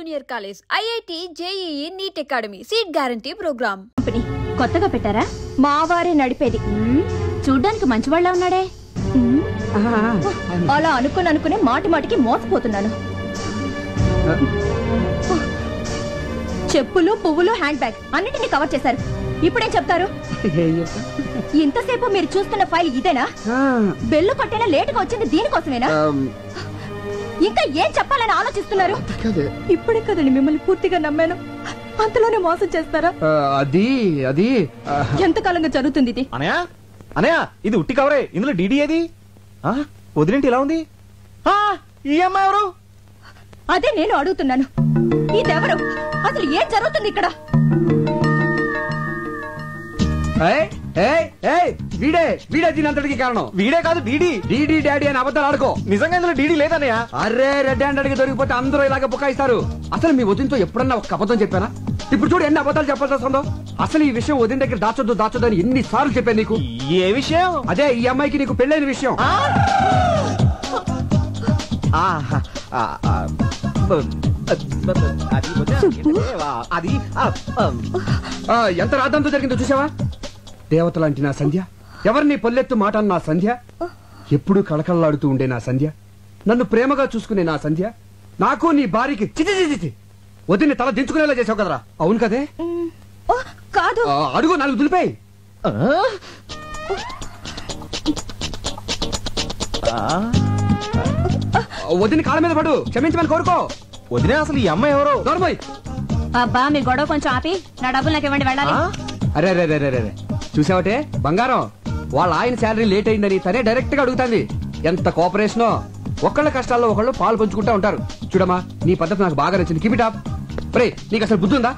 Junior college, IIT, JEE, NEET academy, seat guarantee programme. Company కొత్తగా పెట్టారా? మా వారే నడిపేది. చూడ్డానికి మంచివాళ్ళ ఉన్నాడే. అలా అనుకునే మాటికి మోసపోతున్నాను. చెప్పులు, పువ్వులు, హ్యాండ్ బ్యాగ్ అన్నిటిని కవర్ చేశారు. ఇప్పుడేం చెప్తారు? ఇంతసేపు మీరు చూస్తున్న ఫైల్ ఇదేనా? బెల్లు కొట్టేనా లేటుగా వచ్చింది దీనికోసమేనా? ఇంకా ఏం చెప్పాలని ఆలోచిస్తున్నారు? ఇప్పుడే కదండి మిమ్మల్ని పూర్తిగా నమ్మాను, అంతలోనే మోసం చేస్తారా? అది ఎంతకాలంగా జరుగుతుంది ఇది? అనయా ఇది ఉట్టి కవరే, ఇందులో డీడీ ఏది? వదిలేంటి ఇలా ఉంది? ఈ అమ్మాయి ఎవరు? అదే నేను అడుగుతున్నాను, ఇదెవరు? అసలు ఏం జరుగుతుంది ఇక్కడ? వీడే దీనంతటికి కారణం. వీడే కాదు డీడీ. డీడీ డాడీ అని అబద్ధాలు ఆడుకో. నిజంగా ఇందులో డీడీ లేదన్నయ్య. అరే రెడ్ హ్యాండ్ అడిగి దొరికిపోతే అందరూ ఇలాగ బుకాయిస్తారు. అసలు మీ వదినతో ఎప్పుడన్నా ఒక అబద్ధం చెప్పానా? ఇప్పుడు చూడు ఎన్ని అబద్ధాలు చెప్పాల్సి వస్తుందో. అసలు ఈ విషయం వదిన దగ్గర దాచొద్దు అని ఎన్ని సార్లు చెప్పాను నీకు. ఏ విషయం? అదే ఈ అమ్మాయికి నీకు పెళ్ళైన విషయం. ఎంత రాద్దంతో జరిగిందో చూసావా? దేవత లాంటి నా సంధ్య, ఎవరిని పొల్లెత్తు మాట నా సంధ్య, ఎప్పుడూ కళకళలాడుతూ ఉండే నా సంధ్య, నన్ను ప్రేమగా చూసుకునే నా సంధ్య, నాకు నీ భార్యకి చిచి వదిని తల దించుకునేలా చేసావు కదరా. అవును కదే? కాదు. అడుగు, నాలుగు దులిపాయి. వదిని కాళ్ళ మీద పడు, క్షమించమని కోరుకో. వదిలే అసలు ఈ అమ్మాయి ఎవరు? నోర్మోయ్. అబ్బా మీ గొడవ కొంచెం ఆపి నా డబ్బులు నాకు ఇవ్వండి, వెళ్ళాలి. అరే చూసావటే బంగారం, వాళ్ళ ఆయన శాలరీ లేట్ అయిందని తనే డైరెక్ట్ గా అడుగుతాంది. ఎంత కోఆపరేషనో. ఒకళ్ళ కష్టాల్లో ఒకళ్ళు పాలు పంచుకుంటా ఉంటారు. చూడమ్మా, నీ పద్ధతి నాకు బాగా నచ్చింది. Keep it up. రే, నీకు అసలు బుద్ధి ఉందా?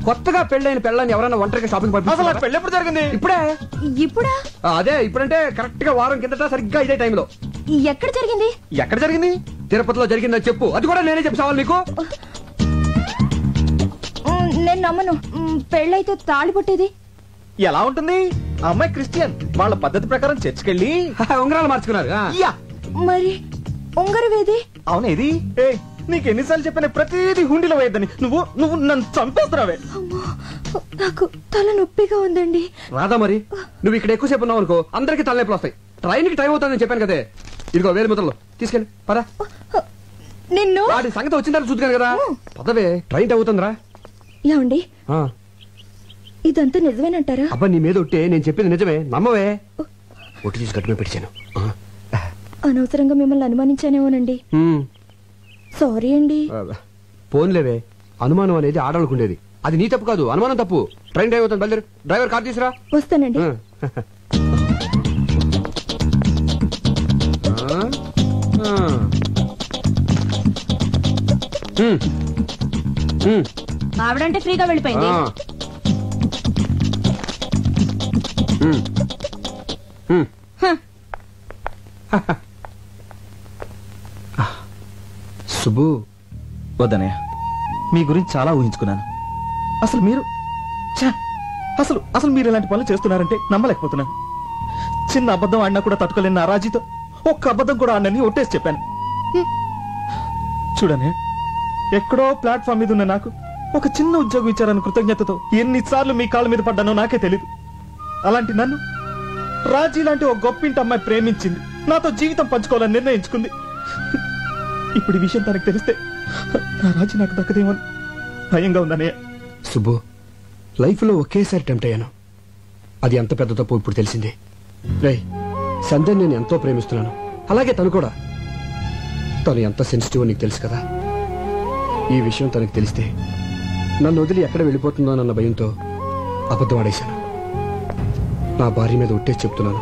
కొత్తగా పెళ్ళైన పెళ్ళని ఎవరైనా ఒంటరిగా షాపింగ్ పంపిస్తారు? పెళ్ళి ఎప్పుడు జరిగింది? ఇప్పుడా? అదే ఇప్పుడంటే కరెక్ట్ గా వారం కిందట సరిగ్గా ఇదే టైంలో. ఎక్కడ జరిగింది? తిరుపతిలో జరిగిందని చెప్పు. అది కూడా నేనే చెప్తావాలి నీకు. నేను నమ్మను. పెళ్ళైతే తాళి పుట్టేది ఎలా ఉంటుంది? ఆ అమ్మాయి క్రిస్టియన్, వాళ్ళ పద్ధతి ప్రకారం చర్చికెళ్ళి ఉంగరాలు మార్చుకున్నారు. మరి ఉంగరవేది? అవునేది? నీకు ఎన్నిసార్లు చెప్పిన ప్రతిదీ హుండీలో వేయద్దని. నువ్వు నన్ను చంపేస్తున్నావే. నాకు తల నొప్పిగా ఉందండి. రాదా మరి, నువ్వు ఇక్కడ ఎక్కువసేపు ఉన్నావు అనుకో అందరికి తలనొప్పులు వస్తాయి. ట్రైన్ కి టైం అవుతుందని చెప్పాను కదే. ఇదిగో వేలు ముద్రలు తీసుకెళ్ళి పదా. నిన్ను వాడి సంగతి వచ్చిన తర్వాత చూద్దాను కదా. పదవే, ట్రైన్ టైం అవుతుందిరా. ఏమండి, ఇదంతా నిజమేనంటారా? అబ్బా, నీ మీద ఒట్టే, నేను చెప్పింది నిజమే, నమ్మవే. ఒట్టి తీసి గట్టుమే పెట్టాను. అనవసరంగా మిమ్మల్ని అనుమానించానేమోనండి. సారీ అండి. ఫోన్లేవే, అనుమానం అనేది ఆడాలనుకుండేది. అది నీ తప్పు కాదు, అనుమానం తప్పు. ట్రైన్ టైం అవుతుంది, బయలుదేరు. డ్రైవర్ కార్ తీసురా. వస్తానండి. ఆవిడంటే ఫ్రీగా వెళ్ళిపోయింది. సుబ్బు, వద్దనయ్య, మీ గురించి చాలా ఊహించుకున్నాను. అసలు మీరు అసలు మీరు ఇలాంటి పనులు చేస్తున్నారంటే నమ్మలేకపోతున్నాను. చిన్న అబద్ధం ఆడినా కూడా తట్టుకోలేని నా రాజీతో ఒక్క అబద్ధం కూడా ఆడనని ఒట్టేసి చెప్పాను. చూడనే, ఎక్కడో ప్లాట్ఫామ్ మీద ఉన్న నాకు ఒక చిన్న ఉద్యోగం ఇచ్చారని కృతజ్ఞతతో ఎన్నిసార్లు మీ కాళ్ళ మీద పడ్డానో నాకే తెలీదు. అలాంటి నన్ను రాజీ లాంటి ఒక గొప్పింటి అమ్మాయి ప్రేమించింది, నాతో జీవితం పంచుకోవాలని నిర్ణయించుకుంది. ఇప్పుడు ఈ విషయం తనకు తెలిస్తే నా రాజీ నాకు దక్కదేమో భయంగా ఉందనే. సుబ్బు, లైఫ్ లో ఒకేసారి టెంప్ట్ అయ్యాను. అది ఎంత పెద్ద తప్పు ఇప్పుడు తెలిసింది. రేయ్, సంధ్యని నేను ఎంతో ప్రేమిస్తున్నాను, అలాగే తను కూడా. తను ఎంత సెన్సిటివ్ నీకు తెలుసు కదా. ఈ విషయం తనకు తెలిస్తే నన్ను వదిలి ఎక్కడ వెళ్ళిపోతుందోనన్న భయంతో అబద్ధం ఆడేశాను. నా భార్య మీద ఒట్టేసి చెప్తున్నాను,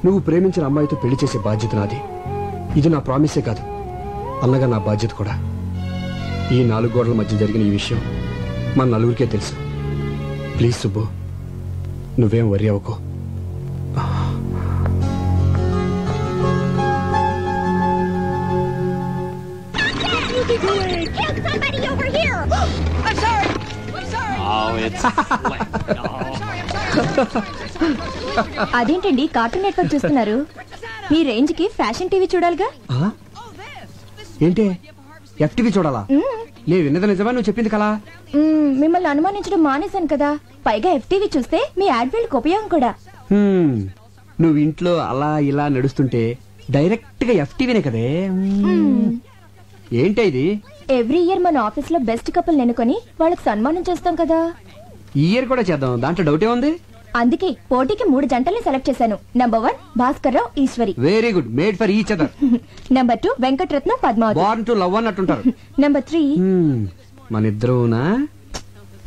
నువ్వు ప్రేమించిన అమ్మాయితో పెళ్లి చేసే బాధ్యత నాది. ఇది నా ప్రామిసే కాదు, అన్నగా నా బాధ్యత కూడా. ఈ 4 గోడల మధ్య జరిగిన ఈ విషయం మన నలుగురికే తెలుసు. ప్లీజ్ సుబ్బు, నువ్వేం వరి అవ్వకో. అదేంటండి కార్టూన్ నెట్వర్క్ చూస్తున్నారు? మీ రేంజ్ కి ఫ్యాషన్ టీవీ చూడాలిగా. ఏంటి, ఎఫ్టీవీ చూడాలా? నేను విన్నది నిజమా నువ్వు చెప్పింది కలా? మిమ్మల్ని అనుమానించడం మానేశాను కదా, పైగా FTV చూస్తే మీ యాడ్వేల్కి ఉపయోగం కూడా. నువ్వు ఇంట్లో అలా ఇలా నడుస్తుంటే డైరెక్ట్ గా FTVనే కదే. ఏంటి ఇది? ఎవ్రీ ఇయర్ మన ఆఫీస్ లో బెస్ట్ కపుల్ నెనుకొని వాళ్ళకి సన్మానం చేస్తాం కదా. ఈ ఇయర్ కూడా చేద్దాం, దాంట్లో డౌటే ఉంది. అందుకే పోటీకి 3 జంటల్ని సెలెక్ట్ చేశాను. Number 1 Bhaskar Rao Eshwari. Very good, made for each other. Number 2 Venkataratnam Padmavathi. Born to love అన్నట్టుంటారు. నంబర్ 3 మన ఇద్దరునా?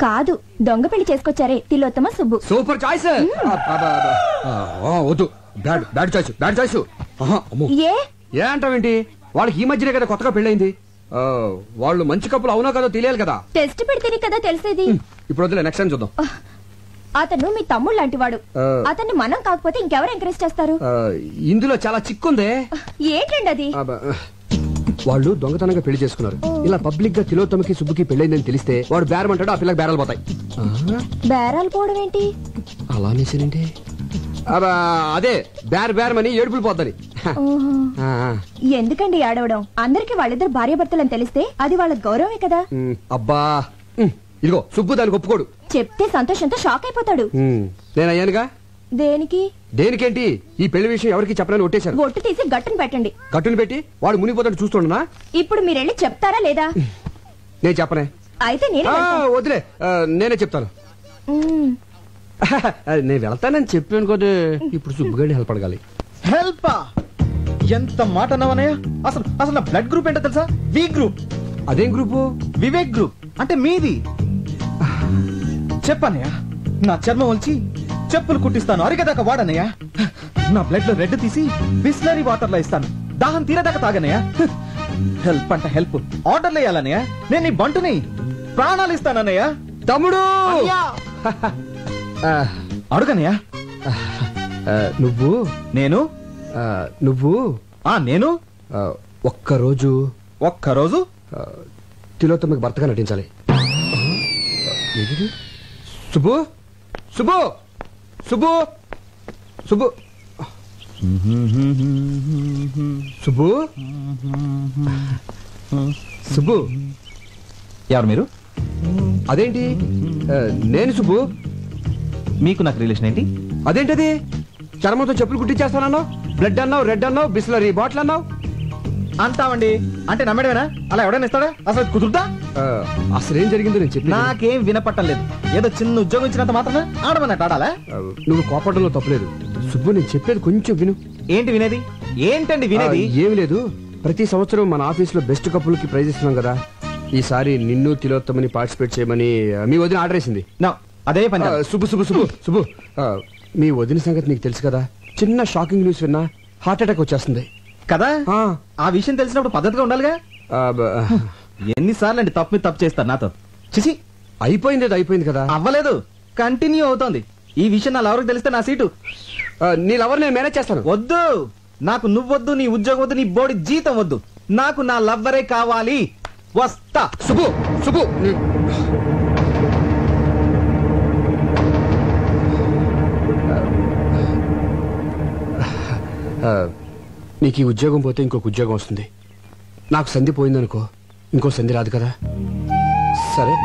కాదు, దొంగ పెళ్లి చేసుకొచ్చారే తిలోత్తమ సుబ్బు. Super choice. వద్దు, బ్యాడ్ చాయిస్, బ్యాడ్ చాయిస్. ఏ అంటావేంటి? వాళ్ళకి ఈ మధ్యనే కదా కొత్తగా పెళ్ళైంది. వాళ్ళు మంచి కప్పులు అవునో కదా తెలియాలి కదా. టెస్ట్ పెడితేనే కదా తెలిసేది. ఇప్పుడు వద్దులే, నెక్స్ట్ టైం చూద్దాం. అతను మీ తమ్ముడు లాంటి వాడు. అతన్ని మనం కాకపోతే ఇంకెవరు ఎంకరేజ్ చేస్తారు? ఇందులో చాలా చిక్కుందే. ఏంటండి అది? వాళ్ళు దొంగతనంగా పెళ్లి చేసుకున్నారు. ఇలా పబ్లిక్ గా తిలోత్తమకి సుబ్బుకి పెళ్ళైందని తెలిస్తే వాడు బేరం అంటాడు, ఆ పిల్లకి బేరాలు పోతాయి. బేరాలు పోవడం ఏంటి? అలా అనేసేనండి. అదే బేరమని ఏడుపులు పోద్దని. ఎందుకండి ఏడవడం? అందరికి వాళ్ళిద్దరు భార్యాభర్తలని తెలిస్తే అది వాళ్ళ గౌరవమే కదా. అబ్బా, ఇదిగో సుబ్బు దానికి ఒప్పుకోడు. చెప్తే సంతోషంతో షాక్ అయిపోతాడు. నేను అయ్యానుగా. దేనికి? దేనికేంటి? ఈ పెళ్లి విషయం ఎవరికి చెప్పనని ఒట్టేశాను. ఒట్టు తీసి గట్టును పెట్టండి. గట్టును పెట్టి వాడు మునిగిపోతాడు చూస్తుండనా? ఇప్పుడు మీరెళ్ళి చెప్తారా లేదా? నేను చెప్పనే. అయితే నేనే వదిలే, నేనే చెప్తాను. నేను వెళ్తానని చెప్పాను కదా. ఇప్పుడు సుబ్బుగాడిని హెల్ప్ అడగాలి. హెల్ప్? ఎంత మాట అన్నావనయ్య? అసలు నా బ్లడ్ గ్రూప్ ఏంటో తెలుసా? V group. అదేం గ్రూపు? వివేక్ గ్రూప్. అంటే మీది. చెప్పనయ్యా, నా చర్మం వచ్చి చెప్పులు కుట్టిస్తాను, అరిగేదాకా వాడనయ్యా. నా బ్లడ్ లో రెడ్ తీసి బిస్లరీ వాటర్ లో ఇస్తాను, దాహం తీరేదాకా తాగనయ్యా. హెల్ప్ అంట హెల్ప్. ఆర్డర్లు వేయాలన్నయ్యా. నేను నీ బంటుని, ప్రాణాలు ఇస్తానన్నయ్యా. తమ్ముడు అడుగనయ్యా. నువ్వు నేను నేను ఒక్కరోజు తిలోత్తమకి భర్తగా నటించాలి. సుబ్బు సుబ్బు సుబ్బు సుబ్బు సుబ్బు సుబ్బు ఎవరు మీరు? అదేంటి నేను సుబ్బు. మీకు నాకు రిలేషన్ ఏంటి? అదేంటది? చర్మంతో చెప్పులు కుట్టించేస్తానన్నావు, బ్లడ్ అన్నావు, రెడ్ అన్నావు, బిస్లరీ బాటిల్ అన్నావు. అంటావండి అంటే నమ్మడమేనా? అలా ఎవడైనా ఇస్తాడా? అసలు కుదురుతా? అసలేం జరిగిందో నేను చెప్పి. నాకేం వినపట్టం లేదు. ఏదో చిన్న ఉద్యోగం ఇచ్చినంత మాత్రమే ఆడమన్నట్టు ఆడాలా? నువ్వు కోపడంలో తప్పలేదు సుబ్బు, నేను చెప్పేది కొంచెం విను. ఏంటి వినేది? ఏంటండి వినేది? ఏమి లేదు, ప్రతి సంవత్సరం మన ఆఫీస్ లో బెస్ట్ కపుల్ కి ప్రైజ్ ఇస్తున్నాం కదా. ఈసారి నిన్ను తిలోత్తమని పార్టిసిపేట్ చేయమని మీ వదిన ఆర్డర్ వేసింది. అదే పని. సుబ్బు సుబ్బు సుబ్బు సుబ్బు మీ వదిన సంగతి నీకు తెలుసు కదా. చిన్న షాకింగ్ న్యూస్ విన్నా హార్ట్ అటాక్ వచ్చేస్తుంది కదా. ఆ విషయం తెలిసినప్పుడు పద్ధతిగా ఉండాలిగా. ఎన్నిసార్లు అండి తప్పు చేస్తారు నాతో? చిచి, అయిపోయింది కదా. అవ్వలేదు, కంటిన్యూ అవుతోంది. ఈ విషయం నా లవర్కి తెలిస్తే నా సీటు. నీ లవర్ నేను మేనేజ్ చేస్తాను. వద్దు, నాకు నువ్వొద్దు, నీ ఉద్యోగం వద్దు, నీ బోడి జీతం వద్దు. నాకు నా లవ్వరే కావాలి. వస్తా. సుబ్బు సుబ్బు నీకు ఈ ఉద్యోగం పోతే ఇంకొక ఉద్యోగం వస్తుంది. నాకు సంధి పోయిందనుకో, ఇంకో సంధి రాదు కదా. సరే,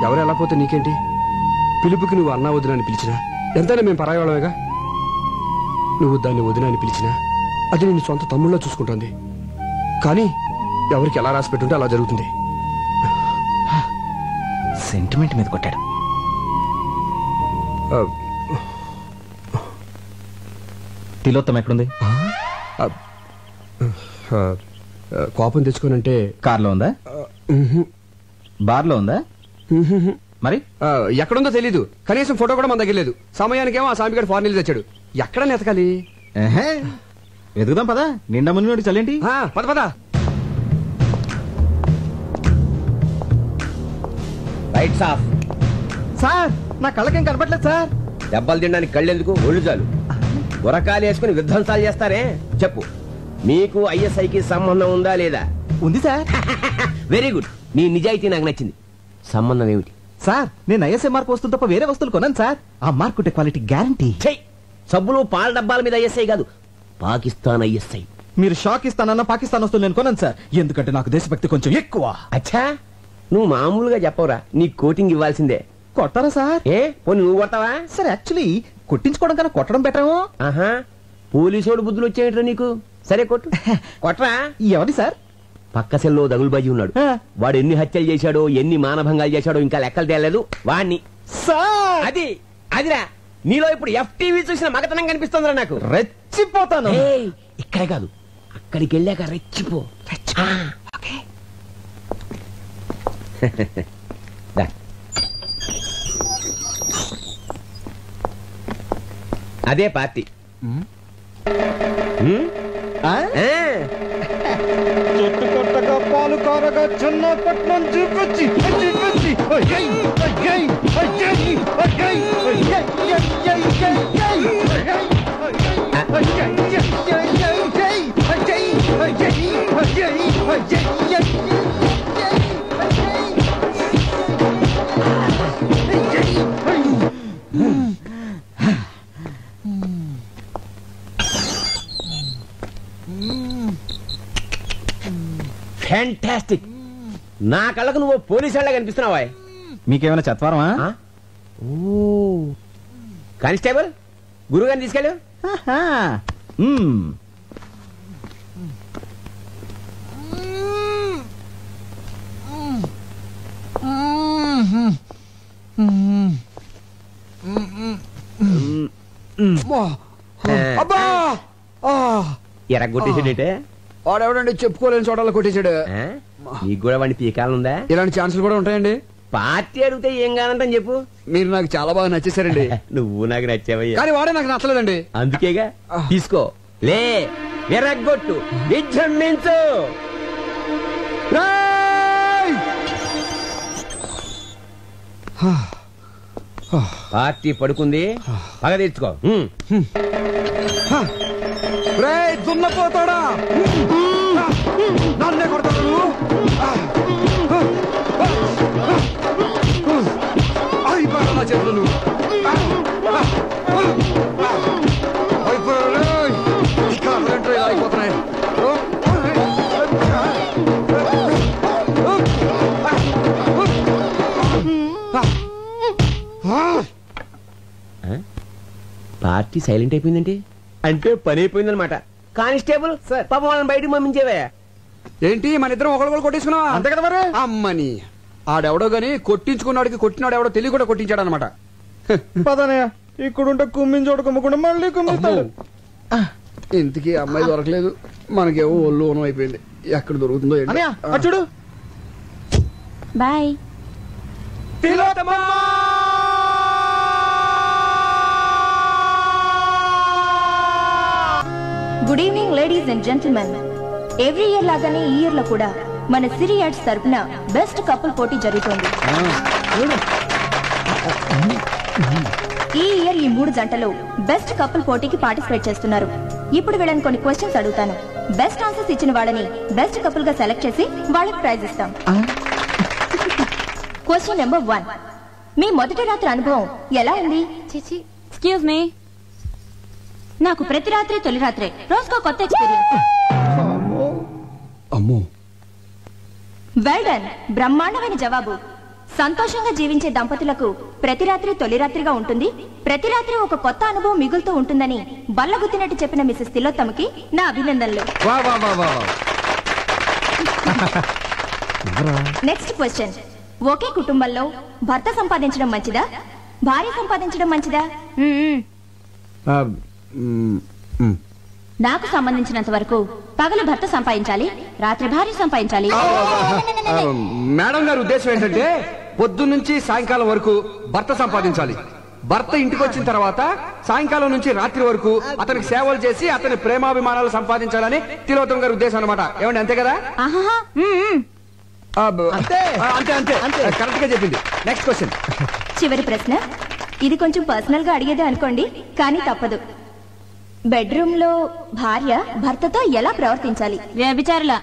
ఎవరు ఎలా పోతే నీకేంటి? పిలుపుకి నువ్వు అన్నా వదిన అని పిలిచినా ఎంతైనా మేము పరాయవాళ్ళమేగా. నువ్వు దాన్ని వదిన అని పిలిచినా అది నేను సొంత తమ్ముళ్ళలో చూసుకుంటుంది. కానీ ఎవరికి ఎలా రాసి పెట్టుంటే అలా జరుగుతుంది. సెంటిమెంట్ మీద కొట్టాడు. తిలోత్తమ ఎక్కడుంది? కోపం తెచ్చుకోనంటే కార్లో ఉందా? బార్లో ఉందా? మరి ఎక్కడుందో తెలీదు. కనీసం ఫోటో కూడా మన దగ్గర లేదు. సమయానికేమో ఆ సామిగాడు ఫారెన్ వెళ్ళి తెచ్చాడు. ఎక్కడ నెతకాలి? ఎదుగుదాం పదా. నిండా మునిగి చల్లేంటి? పద పద. Rights of. సార్, నా కళ్ళకేం కనపట్లేదు సార్. దెబ్బలు తినడానికి కళ్ళెందుకు, ఒళ్ళు చాలు. గురకాలు వేసుకుని విధ్వంసాలు చేస్తారే. చెప్పు, మీకు ఐఎస్ఐకి సంబంధం ఉందా లేదా? ఉంది సార్. వెరీ గుడ్, నీ నిజాయితీ నాకు నచ్చింది. సంబంధం ఏమిటి? సార్, నేను ఐఎస్ఐ మార్క్ వస్తువులు తప్ప వేరే వస్తువులు కొన్నాను సార్. ఆ మార్క్ ఉంటే క్వాలిటీ గ్యారంటీ. సబ్బులు పాల డబ్బాల మీద ఐఎస్ఐ కాదు, పాకిస్తాన్ ఐఎస్ఐ. మీరు షాక్ ఇస్తానన్న పాకిస్తాన్ వస్తువులు నేను కొన్నాను సార్. ఎందుకంటే నాకు దేశభక్తి కొంచెం ఎక్కువ. అచ్చా, నువ్వు మామూలుగా చెప్పవురా, నీ కోటింగ్ ఇవ్వాల్సిందే. కొట్టరా సార్? ఏ పోనీ నువ్వు కొడతావా? సార్ యాక్చువల్లీ కొట్టించుకోవడం కన్నా కొట్టడం బెటరేమో. ఆహా, పోలీసోడు బుద్ధులు వచ్చేయట్రా నీకు. సరే కొట్టు. కొట్టరా. ఎవరి సార్? పక్క సెల్లో దగులుబాజీ ఉన్నాడు. వాడు ఎన్ని హత్యలు చేశాడో, ఎన్ని మానభంగాలు చేశాడో ఇంకా లెక్కలు తేలేదు. వాణ్ణి సార్ అదిరా నీలో ఇప్పుడు FTV చూసిన మగతనం కనిపిస్తుందిరా నాకు. రెచ్చిపోతాను. ఇక్కడే కాదు, అక్కడికి వెళ్ళాక రెచ్చిపో. అదే పార్టీ. చెట్టు కొట్టగా పాలు కారగా చిన్నపట్నం చూపించి ఫ్యాంటాస్టిక్. నా కళ్ళకు నువ్వు పోలీసు వాళ్ళ కనిపిస్తున్నావా? మీకేమైనా చత్వారమా? కానిస్టేబుల్, గురుగారిని తీసుకెళ్ళు. ఎరగొట్టేసాడేటే వాడెవడండి చెప్పుకోలేని చోటలో కొట్టేశాడు. నీకు కూడా వాడిని పీకాలనుందా? ఇలాంటి ఛాన్సులు కూడా ఉంటాయండి. పార్టీ అడిగితే ఏం కానంటని చెప్పు. మీరు నాకు చాలా బాగా నచ్చేసారండి. నువ్వు నాకు నచ్చావయ్యా. కానీ వాడే నాకు నచ్చలేదండి. అందుకేగా తీసుకో, లే ఎరగొట్టు, విజృంభించు. పార్టీ పడుకుంది, పగ తీర్చుకో. దున్నపోతాడా, నన్నే కొడతాడు నువ్వు. అయిపోయాడు నా చేతులు నువ్వు. అయిపోయాడు. ఇక్కడ ఇలా అయిపోతున్నాయి. పార్టీ సైలెంట్ అయిపోయిందంటే అంటే పని అయిపోయిందనమాట. కానిస్టేబుల్ పాపం వాళ్ళని బయటకు పంపించేవా? ఏంటి మన ఇద్దరం ఒకళ్ళు కొట్టేసుకున్నావా? అంతే కదా మరి. అమ్మని ఆడెవడో గాని కొట్టించుకున్నాడికి కొట్టినాడు ఎవడో తెలియ కూడా కొట్టించాడు అనమాట. పదనయ్య, ఇక్కడుంటే కుమ్మించోడు కుమ్మకుండా మళ్ళీ కుమ్మిస్తాడు. ఇంతకీ అమ్మాయి దొరకలేదు, మనకేమో ఒళ్ళు ఓనం అయిపోయింది. ఎక్కడ దొరుకుతుందో చూడు. Bye. Good evening ladies and gentlemen. Every year లాగానే ఈ ఇయర్ లో కూడా మన సిరి యాడ్స్ తరపున బెస్ట్ కపుల్ పోటీ జరుగుతోంది. ఈ ఇయర్ ఈ 3 జంటలు బెస్ట్ కపుల్ పోటీకి పార్టిసిపేట్ చేస్తున్నారు. ఇప్పుడు వీళ్ళని కొన్ని క్వశ్చన్స్ అడుగుతాను. బెస్ట్ ఆన్సర్స్ ఇచ్చిన వాళ్ళని బెస్ట్ కపుల్ గా సెలెక్ట్ చేసి వాళ్ళకి ప్రైజ్ ఇస్తాం. Question number 1. మీ మొదటి రాత్రి అనుభవం ఎలా ఉంది? ఎక్స్క్యూజ్ మీ, నాకు ప్రతి రాత్రి తొలి రాత్రే, రోజుకో కొత్త ఎక్స్పీరియన్స్. అమ్మో, వెల్ డన్, బ్రహ్మాండమైన జవాబు. సంతోషంగా జీవించే దంపతులకు ప్రతి రాత్రి తొలి రాత్రిగా ఉంటుంది, ప్రతి రాత్రి ఒక కొత్త అనుభవం మిగులుతూ ఉంటుందని బల్లగుద్దినట్టు చెప్పిన మిసెస్ తిలోత్తమకి నా అభినందనలు. Next question. ఒకే కుటుంబంలో భర్త సంపాదించడం మంచిదా, భార్య సంపాదించడం మంచిదా? నాకు సంబంధించినంత వరకు పగలు భర్త సంపాదించాలి, రాత్రి భార్య సంపాదించాలి. మేడం గారి ఉద్దేశం ఏంటంటే పొద్దున్న నుంచి సాయంకాలం వరకు భర్త సంపాదించాలి, భర్త ఇంటికి వచ్చిన తర్వాత సాయంకాలం నుంచి రాత్రి వరకు అతనికి సేవలు చేసి అతని ప్రేమాభిమానాలు సంపాదించాలని తిలోత్తమ గారి ఉద్దేశం అనమాట. ఏమండి అంతే కదా? అంతే అంతే అంతే, కరెక్ట్ గా చెప్పింది. Next question. చివరి ప్రశ్న. ఇది కొంచెం పర్సనల్ గా అడిగేదే అనుకోండి, కానీ తప్పదు. బెడ్రూమ్ లో భార్య భర్తతో ఎలా ప్రవర్తించాలి? వ్యభిచారులా?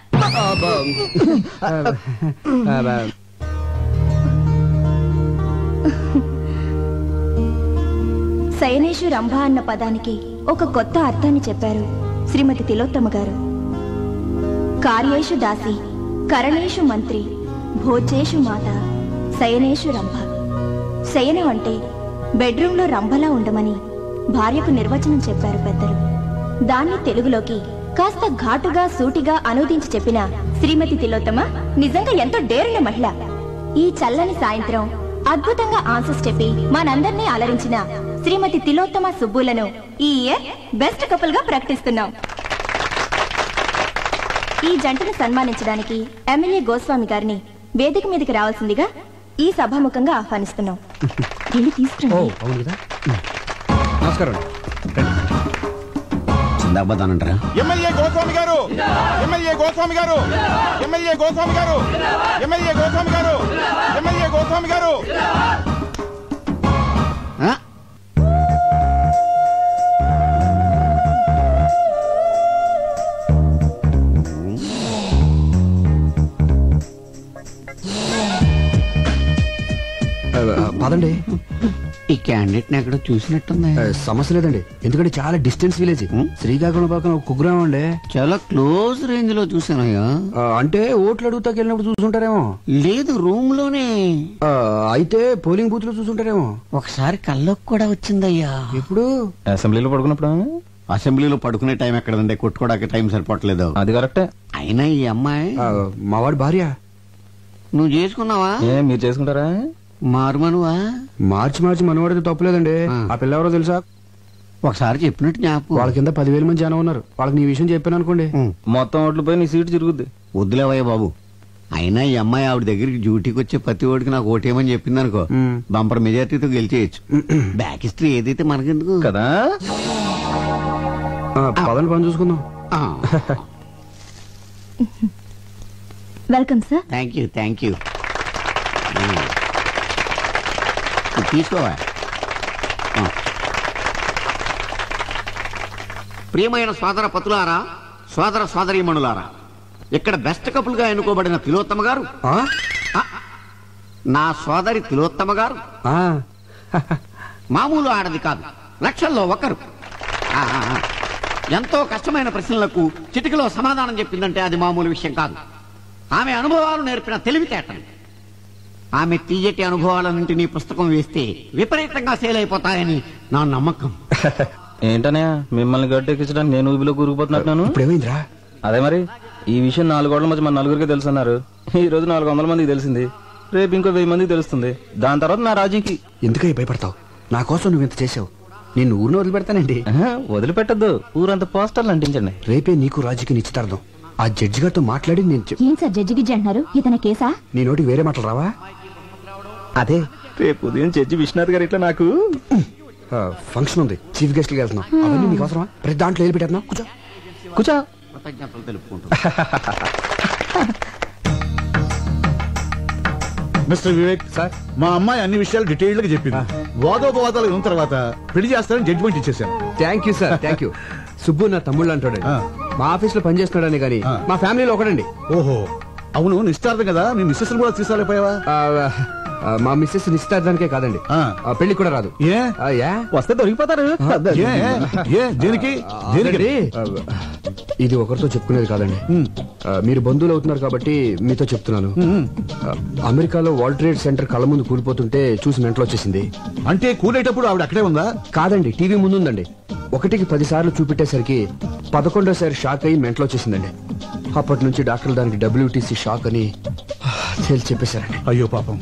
శయనేషు రంభ అన్న పదానికి ఒక కొత్త అర్థాన్ని చెప్పారు శ్రీమతి తిలోత్తమ గారు. కార్యేషు దాసి, కరణేషు మంత్రి, భోజేషు మాత శయనేషు రంభ. శయనం అంటే బెడ్రూమ్లో రంభలా ఉండమని భార్యకు నిర్వచనం చెప్పారు పెద్దలు. దాన్ని తెలుగులోకి కాస్త ఘాటుగా సూటిగా అనువదించి చెప్పిన శ్రీమతి తిలోత్తమ నిజంగా ఎంతో డేరున్న మహిళ. ఈ చల్లని సాయంత్రం అద్భుతంగా ఆన్సర్స్ చెప్పి మనందరినీ అలరించిన శ్రీమతి తిలోత్తమ సుబ్బులను ఈ ఇయర్ బెస్ట్ కపుల్ గా ప్రకటిస్తున్నాం. ఈ జంటను సన్మానించడానికి ఎమ్మెల్యే గోస్వామి గారిని వేదిక మీదకి రావాల్సిందిగా ఈ సభాముఖంగా ఆహ్వానిస్తున్నాం. వెళ్ళి తీసుకురండి. నమస్కారం. చిందాబాదానంటారా? ఎమ్మెల్యే గోస్వామి గారు, ఎమ్మెల్యే గోస్వామి గారు, ఎమ్మెల్యే గోస్వామి గారు, ఎమ్మెల్యే గోస్వామి గారు, ఎమ్మెల్యే గోస్వామి గారు. పదండి. ఈ క్యాండిడేట్ ని ఎక్కడో చూసినట్టుంది. సమస్య లేదండి, ఎందుకంటే చాలా డిస్టెన్స్ విలేజ్. శ్రీకాకుళం పక్కన ఒక కుగ్రామం అండి. చాలా క్లోజ్ రేంజ్ లో చూసానయ్యా. అంటే ఓట్లు అడుగుతాకి వెళ్ళినప్పుడు చూసుంటారేమో. లేదు, రూమ్ లోనే. అయితే పోలింగ్ బూత్ లో చూసుంటారేమో. ఒకసారి కల్లోకి కూడా వచ్చిందయ్యా. ఇప్పుడు అసెంబ్లీలో పడుకున్నప్పుడు అసెంబ్లీలో పడుకునే టైం ఎక్కడండి, కొట్టుకోవడానికి టైం సరిపోవట్లేదు. అది కరెక్టే. అయినా ఈ అమ్మాయి మావాడి భార్య. నువ్వు చేసుకున్నావా? మీరు చేసుకుంటారా? మారుమనువా? మార్చి మనవాడితే తప్పలేదండి. ఆ పిల్ల ఎవరో తెలుసా? ఒకసారి చెప్పినట్టు జ్ఞాపకం. వాళ్ళ కింద 10,000 మంది జనం ఉన్నారు. వాళ్ళకి నీ విషయం చెప్పాను అనుకోండి, మొత్తం ఓట్లు పోయి నీ సీటు తిరుగుద్ది. వద్దులేవయ్య బాబు. అయినా ఈ అమ్మాయి ఆవిడ దగ్గరికి డ్యూటీకి వచ్చే ప్రతి ఓడికి నాకు ఓటేమని చెప్పింది అనుకో, బంపర్ మెజార్టీతో గెలిచేయచ్చు. బ్యాక్ హిస్టరీ ఏదైతే మనకెందుకు కదా. పదని పని చూసుకుందాం. Welcome sir. Thank you. తీసుకోవా. ప్రియమైన సోదర పతులారా, సోదర సోదరీమణులారా, ఇక్కడ బెస్ట్ కపుల్ గా ఎన్నుకోబడిన తిలోత్తమ గారు, నా సోదరి తిలోత్తమ గారు మామూలు ఆడది కాదు, లక్షల్లో ఒకరు. ఎంతో కష్టమైన ప్రశ్నలకు చిటికలో సమాధానం చెప్పిందంటే అది మామూలు విషయం కాదు. ఆమె అనుభవాలు నేర్పిన తెలివితేటలు, ఆమె తీయటి అనుభవాలన్నింటినీ పుస్తకం వేస్తే విపరీతంగా సేల్ అయిపోతాయని నా నమ్మకం. ఏంటనే మిమ్మల్ని గట్టెక్కించడానికి నేను ఊబిలో కూరుకుపోతున్నాను. ఇప్పుడేమైందిరా? అదే మరి, ఈ విషయం 4 గోడల మధ్య మన నలుగురికి తెలుసున్నారు. ఈ రోజు 400 మందికి తెలిసింది, రేపు ఇంకో 1000 మందికి తెలుస్తుంది. దాని తర్వాత నా రాజీకి. ఎందుకై భయపడతావు? నా కోసం నువ్వు ఇంత చేసావు, నేను ఊరిని వదిలిపెడతానండి. వదిలిపెట్టద్దు, ఊరంతా పోస్టర్లు అంటించండి. రేపే నీకు రాజీకి నిశ్చితార్థం. ఆ జడ్జి గారితో మాట్లాడి నేను ఏం సార్ జడ్జి గిడ్జి అంటున్నారు? ఇతని కేసా? నీ నోటికి వేరే మాటలు రావా? అదే రేపు ఉదయం జడ్జి విశ్వనాథ్ గారు ఇట్లా నాకు ఫంక్షన్ ఉంది, చీఫ్ గెస్ట్ కి వెళ్తున్నాం. అవన్నీ నీకు అవసరమా? ప్రతి దాంట్లో వెళ్ళి పెట్టేద్దాం. కూర్చో. కృతజ్ఞతలు తెలుపుకుంటూ. మిస్టర్ వివేక్ సార్, మా అమ్మాయి అన్ని విషయాలు డీటెయిల్డ్ గా చెప్పింది. వాదోపవాదాలు ఉన్న తర్వాత పెళ్లి చేస్తారని జడ్జిమెంట్ ఇచ్చేసాను. Thank you sir, thank you. Subbu నా తమ్ముళ్ళు అంటాడు. మా ఆఫీస్ లో పనిచేస్తున్నాడని కానీ మా ఫ్యామిలీలో ఒకడండి. ఓహో, అవును, నిశ్చితార్థం కదా, మీ మిస్సెస్ కూడా తీసుకెళ్ళిపోయావా? మా మిస్సెస్ నిశ్చితార్థానికే కాదండి, పెళ్లి కూడా రాదు. వస్తే దొరికిపోతారు. దేనికి? ఇది ఒకరితో చెప్పుకునేది కాదండి. మీరు బంధువులు అవుతున్నారు కాబట్టి మీతో చెప్తున్నాను. అమెరికాలో వరల్డ్ ట్రేడ్ సెంటర్ కళ్ళ ముందు కూలిపోతుంటే చూసి మెంటలు వచ్చేసింది. అంటే కూలేటప్పుడు ఆవిడ అక్కడే ఉందా? కాదండి, టీవీ ముందు ఉందండి. 1కి 10 సార్లు చూపెట్టేసరికి 11వ షాక్ అయ్యి మెంటలు వచ్చేసిందండి. అప్పటి నుంచి డాక్టర్లు దానికి WTC షాక్ అని తేల్చి చెప్పేశారండి. అయ్యో పాపం.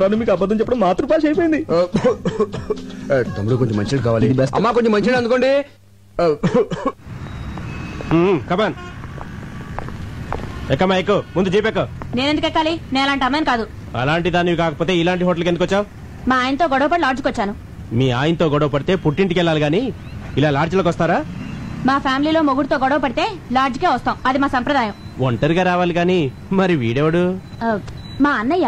రాను మీకు అబద్ధం చెప్పడం మాతృభాష అయిపోయింది. తమ్ముడు కొంచెం మంచిది కావాలి. అమ్మా కొంచెం మంచిది అందుకోండి. ముందు జీపెక్క. నేనెందుకు ఎక్కాలి? నేను అలాంటి అమ్మాయిని కాదు. అలాంటి దానివి కాకపోతే ఇలాంటి హోటల్కి ఎందుకు వచ్చావు? మా ఆయనతో గొడవపడి లాడ్జ్కి వచ్చాను. మీ ఆయనతో గొడవ పడితే పుట్టింటికి వెళ్ళాలి గాని ఇలా లాడ్జ్లోకి వస్తారా? మా ఫ్యామిలీలో మొగుడుతో గొడవ పడితే లాడ్జ్కే వస్తాం, అది మా సంప్రదాయం. ఒంటరిగా రావాలి గాని మరి వీడెవడు? మా అన్నయ్య.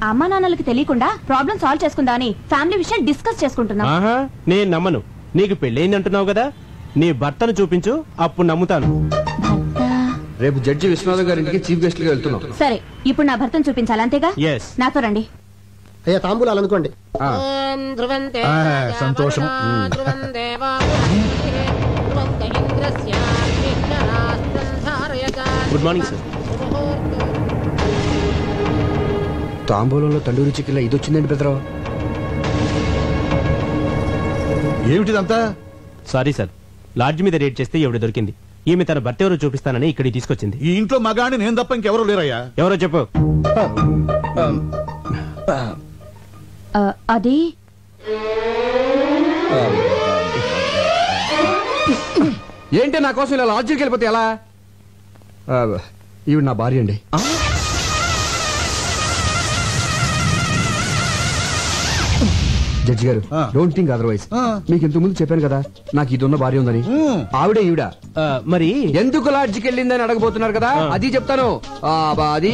అమ్మా నాన్నలకు తెలియకుండా ప్రాబ్లం సాల్వ్ చేసుకుందా అని ఫ్యామిలీ విషయం డిస్కస్ చేసుకుంటున్నాం. నేను నమ్మను. నీకు పెళ్ళైంది అంటున్నావు కదా, నీ భర్తను చూపించు, అప్పుడు నమ్ముతాను. రేపు జడ్జి విశ్వనాథ్ గారికి చీఫ్ గెస్ట్ గా వెళ్తున్నాం. సరే, ఇప్పుడు నా భర్తను చూపించాలి, అంతేగా? నాతో రండి. అయ్యా తాంబూలాలు అనుకోండి. సంతోషం. Good morning sir. తాంబూలంలో తండూరి చికెన్లో ఇది వచ్చిందండి పెద్దరావు. ఏమిటిదంతా? సారీ సార్, లాడ్జ్ మీద రేట్ చేస్తే ఎవడు దొరికింది. ఈమె తన భర్త ఎవరో చూపిస్తానని ఇక్కడికి తీసుకొచ్చింది. ఈ ఇంట్లో మగాని నేను తప్ప ఇంకెవరూ లేరయ్యా. ఎవరో చెప్పు. అది ఏంటి నా కోసం ఇలా లాడ్జికి వెళ్ళిపోతే ఎలా? ఈవిడ నా భార్య అండి. జడ్జి గారు, డోంట్ థింక్ అదర్వైజ్. మీకు ఇంతకు ముందు చెప్పాను కదా నాకు ఇది ఉన్న భార్య ఉందని. ఆవిడే ఈవిడ. మరి ఎందుకు లాడ్జికి వెళ్ళిందని అడగబోతున్నారు కదా, అది చెప్తాను. అది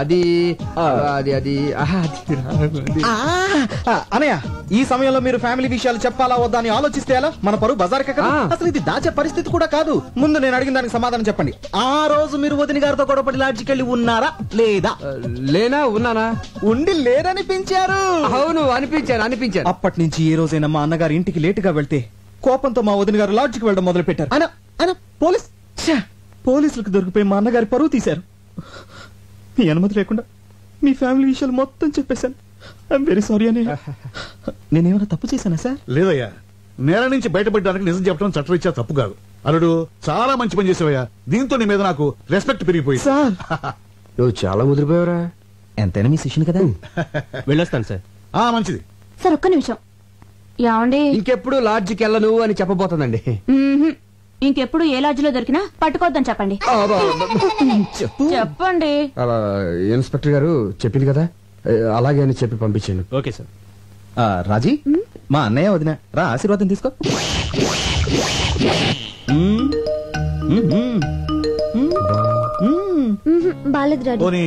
అది అది అది అనయ్య, ఈ సమయంలో మీరు ఫ్యామిలీ విషయాలు చెప్పాలా వద్దా అని ఆలోచిస్తే ఎలా? మన పరువు బజార్కే కదా. అసలు ఇది దాచే పరిస్థితి కూడా కాదు. ముందు నేను అడిగిన దానికి సమాధానం చెప్పండి. ఆ రోజు మీరు వదిన గారితో గొడవపడి లాడ్జికి వెళ్ళి ఉన్నారా లేదా? లేనా ఉన్నానా? ఉండి లేరనిపించారు. అవును, అనిపించాను. అప్పటి నుంచి ఏ రోజైనా మా అన్నగారు ఇంటికి లేటుగా వెళ్తే కోపంతో మా వదిన గారు లాడ్జికి వెళ్ళడం మొదలు పెట్టారు. పోలీసులకు దొరికిపోయి మా అన్నగారి పరువు తీశారు. మీ అనుమతి లేకుండా మీ ఫ్యామిలీ విషయాలు మొత్తం చెప్పేశాను. ఐఎమ్ వెరీ సారీ అని. నేనేమైనా తప్పు చేశానా సార్? లేదయ్యా, నేల నుంచి బయటపడడానికి నిజం చెప్పడం చట్టరీత్యా తప్పు కాదు. అల్లుడు, చాలా మంచి పని చేసావయ్యా. దీంతో నీ మీద నాకు రెస్పెక్ట్ పెరిగిపోయింది. సార్, నువ్వు చాలా ముదిరిపోయావరా. ఎంతైనా మీ శిష్యుని కదా. వెళ్ళొస్తాను సార్. మంచిది సార్, ఒక్క నిమిషం. ఏమండి, ఇంకెప్పుడు లాడ్జికి వెళ్ళను అని చెప్పబోతుందండి. ఇంకెప్పుడు ఏ లాడ్జిలో దొరికినా పట్టుకోవద్దని చెప్పండి. చెప్పండి. ఇన్స్పెక్టర్ గారు చెప్పింది కదా, అలాగే అని చెప్పి పంపించాను. Okay sir. రాజీ, మా అన్నయ్య వదిన రా, ఆశీర్వాదం తీసుకో. బాలేదు డాడీ.